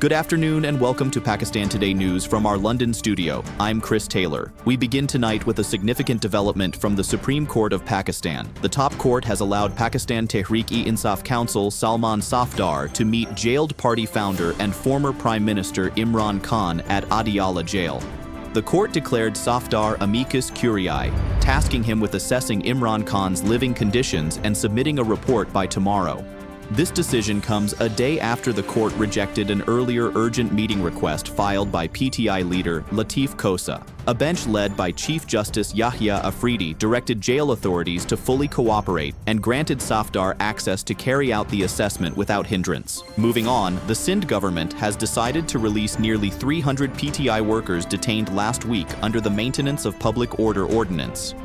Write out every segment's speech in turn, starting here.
Good afternoon and welcome to Pakistan Today News from our London studio. I'm Chris Taylor. We begin tonight with a significant development from the Supreme Court of Pakistan. The top court has allowed Pakistan Tehreek-e-Insaf counsel Salman Safdar to meet jailed party founder and former Prime Minister Imran Khan at Adiala jail. The court declared Safdar amicus curiae, tasking him with assessing Imran Khan's living conditions and submitting a report by tomorrow. This decision comes a day after the court rejected an earlier urgent meeting request filed by PTI leader Latif Khosa. A bench led by Chief Justice Yahya Afridi directed jail authorities to fully cooperate and granted Safdar access to carry out the assessment without hindrance. Moving on, the Sindh government has decided to release nearly 300 PTI workers detained last week under the Maintenance of Public Order Ordinance.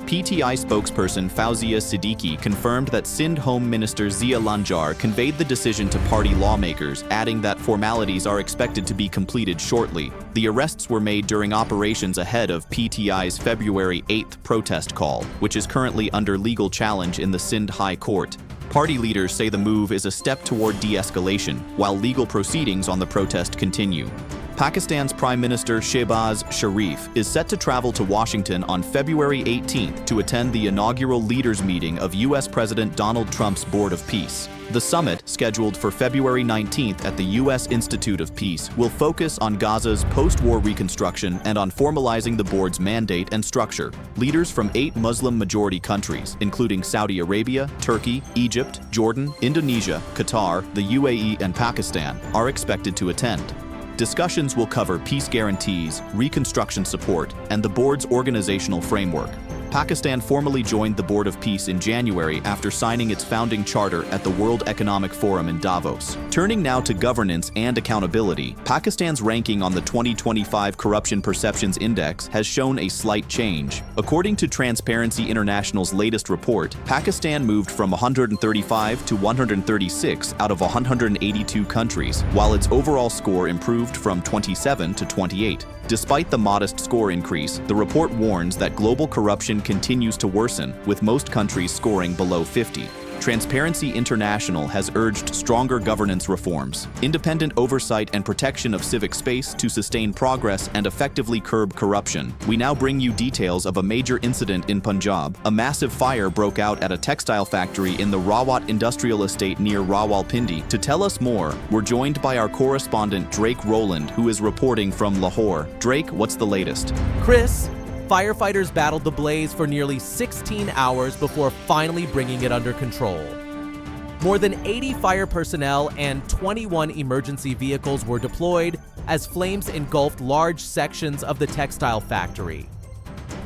PTI spokesperson Fauzia Siddiqui confirmed that Sindh Home Minister Zia Lanjar conveyed the decision to party lawmakers, adding that formalities are expected to be completed shortly. The arrests were made during operations ahead of PTI's February 8th protest call, which is currently under legal challenge in the Sindh High Court. Party leaders say the move is a step toward de-escalation, while legal proceedings on the protest continue. Pakistan's Prime Minister Shehbaz Sharif is set to travel to Washington on February 18th to attend the inaugural leaders meeting of U.S. President Donald Trump's Board of Peace. The summit, scheduled for February 19th at the U.S. Institute of Peace, will focus on Gaza's post-war reconstruction and on formalizing the board's mandate and structure. Leaders from 8 Muslim-majority countries, including Saudi Arabia, Turkey, Egypt, Jordan, Indonesia, Qatar, the UAE, and Pakistan, are expected to attend. Discussions will cover peace guarantees, reconstruction support, and the board's organizational framework. Pakistan formally joined the Board of Peace in January after signing its founding charter at the World Economic Forum in Davos. Turning now to governance and accountability, Pakistan's ranking on the 2025 Corruption Perceptions Index has shown a slight change. According to Transparency International's latest report, Pakistan moved from 135 to 136 out of 182 countries, while its overall score improved from 27 to 28. Despite the modest score increase, the report warns that global corruption continues to worsen, with most countries scoring below 50. Transparency International has urged stronger governance reforms, independent oversight and protection of civic space to sustain progress and effectively curb corruption. We now bring you details of a major incident in Punjab. A massive fire broke out at a textile factory in the Rawat industrial estate near Rawalpindi. To tell us more, we're joined by our correspondent Drake Rowland, who is reporting from Lahore. Drake, what's the latest? Chris, firefighters battled the blaze for nearly 16 hours before finally bringing it under control. More than 80 fire personnel and 21 emergency vehicles were deployed as flames engulfed large sections of the textile factory.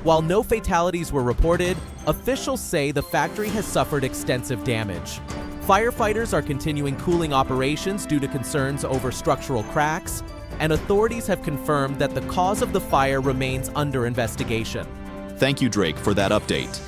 While no fatalities were reported, officials say the factory has suffered extensive damage. Firefighters are continuing cooling operations due to concerns over structural cracks, and authorities have confirmed that the cause of the fire remains under investigation. Thank you, Drake, for that update.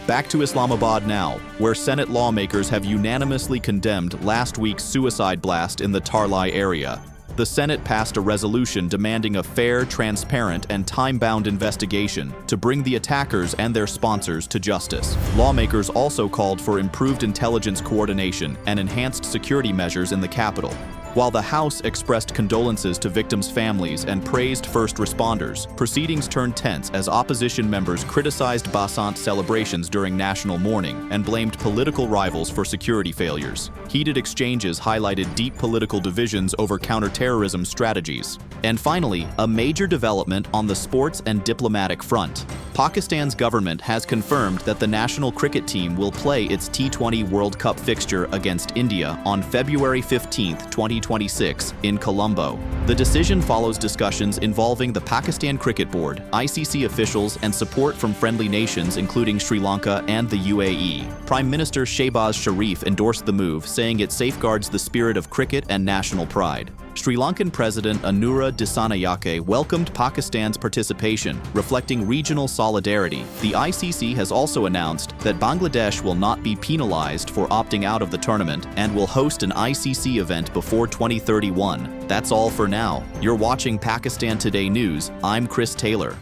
Back to Islamabad now, where Senate lawmakers have unanimously condemned last week's suicide blast in the Tarlai area. The Senate passed a resolution demanding a fair, transparent, and time-bound investigation to bring the attackers and their sponsors to justice. Lawmakers also called for improved intelligence coordination and enhanced security measures in the capital. While the House expressed condolences to victims' families and praised first responders, proceedings turned tense as opposition members criticized Basant celebrations during national mourning and blamed political rivals for security failures. Heated exchanges highlighted deep political divisions over counterterrorism strategies. And finally, a major development on the sports and diplomatic front. Pakistan's government has confirmed that the national cricket team will play its T20 World Cup fixture against India on February 15, 2026, in Colombo. The decision follows discussions involving the Pakistan Cricket Board, ICC officials, and support from friendly nations including Sri Lanka and the UAE. Prime Minister Shehbaz Sharif endorsed the move, saying it safeguards the spirit of cricket and national pride. Sri Lankan President Anura Dissanayake welcomed Pakistan's participation, reflecting regional solidarity. The ICC has also announced that Bangladesh will not be penalized for opting out of the tournament and will host an ICC event before 2031. That's all for now. You're watching Pakistan Today News. I'm Chris Taylor.